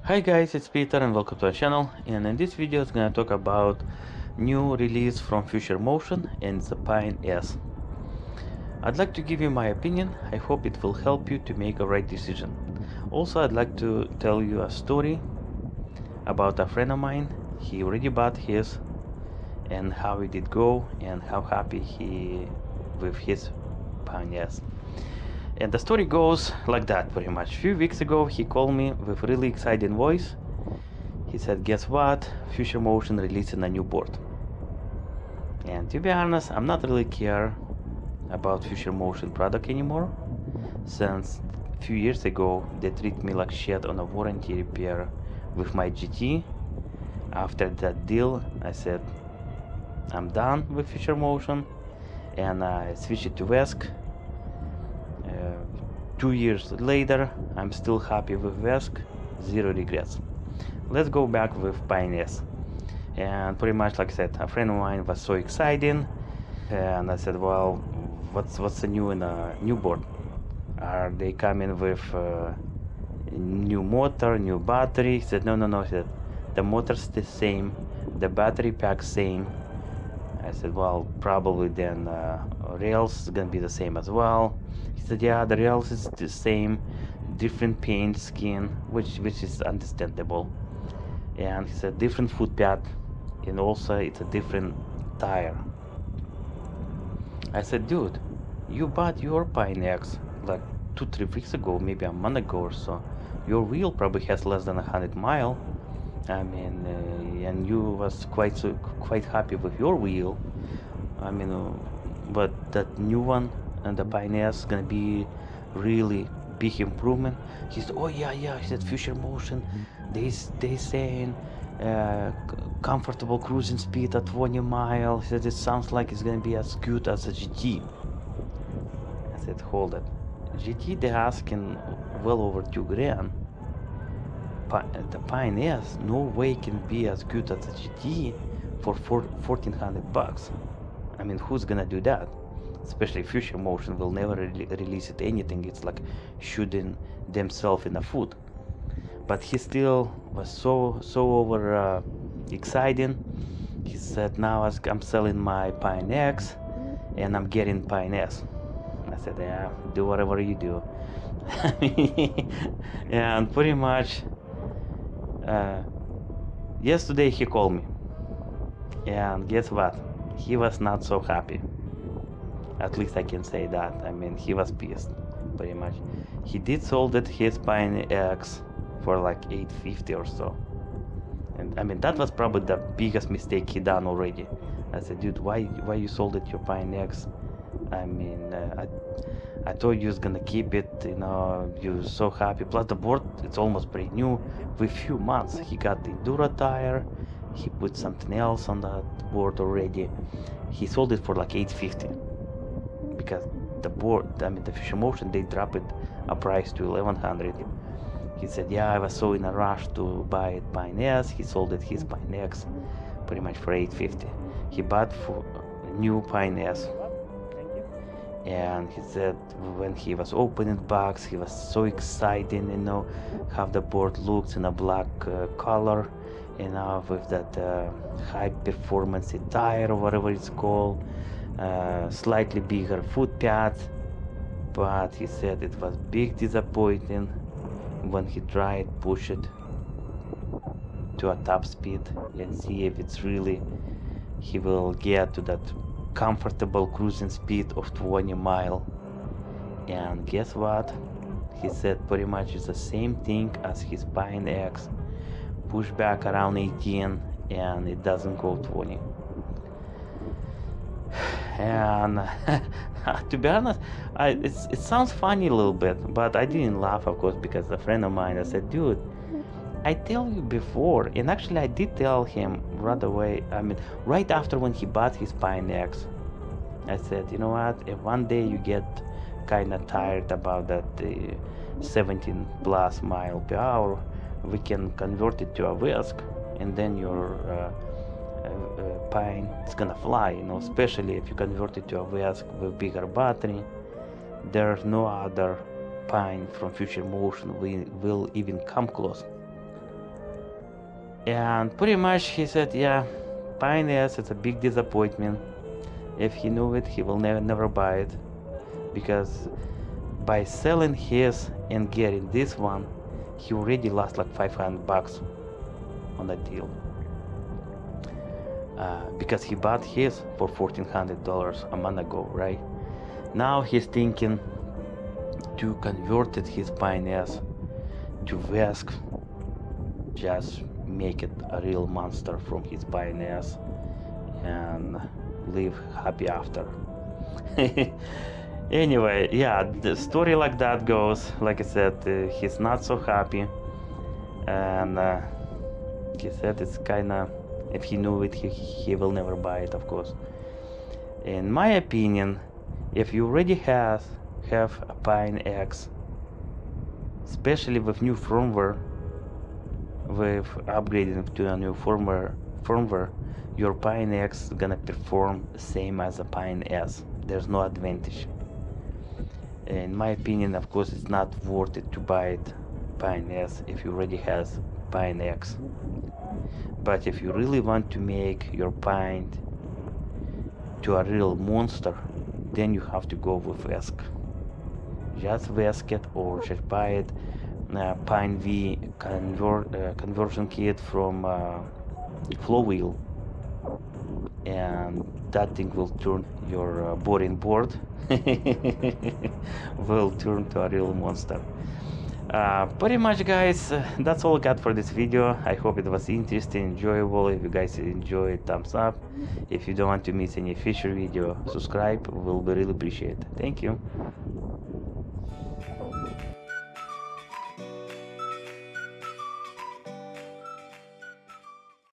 Hi guys, it's Peter and welcome to our channel, and in this video it's gonna talk about new release from Future Motion and the Pint S. I'd like to give you my opinion. I hope it will help you to make a right decision. Also, I'd like to tell you a story about a friend of mine. He already bought his and how it did go and how happy he with his Pint S. And the story goes like that pretty much. A few weeks ago he called me with really exciting voice. He said, guess what? Future Motion releasing a new board. And to be honest, I'm not really care about Future Motion product anymore, since a few years ago they treat me like shit on a warranty repair with my GT. After that deal, I said I'm done with Future Motion, and I switched it to Vesk. 2 years later, I'm still happy with Vesk, zero regrets. Let's go back with Pint S. And pretty much like I said, a friend of mine was so exciting, and I said, well, what's the new in a new board? Are they coming with new motor, new battery? He said, no. He said, the motor's the same, the battery pack same. I said, well, probably then rails is gonna be the same as well. He said, yeah, the rails is the same, different paint skin, which is understandable. And he said different foot pad, and also it's a different tire. I said, dude, you bought your Pint X like 2-3 weeks ago, maybe a month ago or so. Your wheel probably has less than 100 miles. I mean, and you was quite happy with your wheel. I mean, but that new one and the Pint S is gonna be really big improvement. He said, oh yeah. He said Future Motion, they saying comfortable cruising speed at 20 miles. He said it sounds like it's gonna be as good as a GT. I said, hold it, GT they're asking well over 2 grand. The Pint S no way can be as good as a GT for 1400 bucks. I mean, who's gonna do that? Especially Future Motion will never release it anything. It's like shooting themselves in the foot. But he still was so over exciting. He said, now I'm selling my Pint X and I'm getting Pint S. I said, yeah, do whatever you do. And pretty much yesterday he called me, and guess what? He was not so happy. At least I can say that. I mean, he was pissed, pretty much. He did sold it his Pint X for like 850 or so. And I mean, that was probably the biggest mistake he done already. I said, dude, why you sold it your Pint X? I mean, I thought you was gonna keep it, you know, you were so happy. Plus the board, it's almost brand new. With few months, he got the Enduro tire. He put something else on that board already. He sold it for like 850 because the board, I mean the Future Motion, they dropped it a price to 1100. He said, yeah, I was so in a rush to buy it Pint S. He sold it his Pint X pretty much for 850. He bought for new Pint S. And he said when he was opening the box, he was so excited, you know, how the board looks in a black color, you know, with that high performance tire or whatever it's called, slightly bigger foot pad. But he said it was big disappointing when he tried push it to a top speed and see if it's really he will get to that comfortable cruising speed of 20 mile. And guess what? He said pretty much it's the same thing as his Pint X. Push back around 18 and it doesn't go 20. And to be honest, it sounds funny a little bit, but I didn't laugh, of course, because a friend of mine, I said, dude, I tell you before, and actually I did tell him right away, I mean right after when he bought his Pint X, I said, you know what, if one day you get kind of tired about that 17 plus mile per hour, we can convert it to a Vesk, and then your Pint is gonna fly, you know, especially if you convert it to a Vesk with bigger battery. There's no other Pint from Future Motion will even come close. And pretty much he said, yeah, Pint S is a big disappointment. If he knew it, he will never buy it, because by selling his and getting this one, he already lost like $500 on that deal. Because he bought his for $1,400 a month ago, right? Now he's thinking to convert his Pint S to Vesk, just make it a real monster from his Pint S and live happy after. Anyway, yeah, the story like that goes. Like I said, he's not so happy, and he said it's kinda, if he knew it, he will never buy it, of course. In my opinion, if you already have a Pint X, especially with new firmware, with upgrading to a new firmware, your Pint X is gonna perform the same as a Pint S. There's no advantage. In my opinion, of course, it's not worth it to buy it Pint S if you already has Pint X. But if you really want to make your Pint to a real monster, then you have to go with Vesk. Just Vesk it, or just buy it Pint V conversion kit from Flywheel, and that thing will turn your boring board will turn to a real monster. Pretty much, guys, that's all I got for this video. I hope it was interesting, enjoyable. If you guys enjoyed, thumbs up. If you don't want to miss any future video, subscribe, will be really appreciated. Thank you.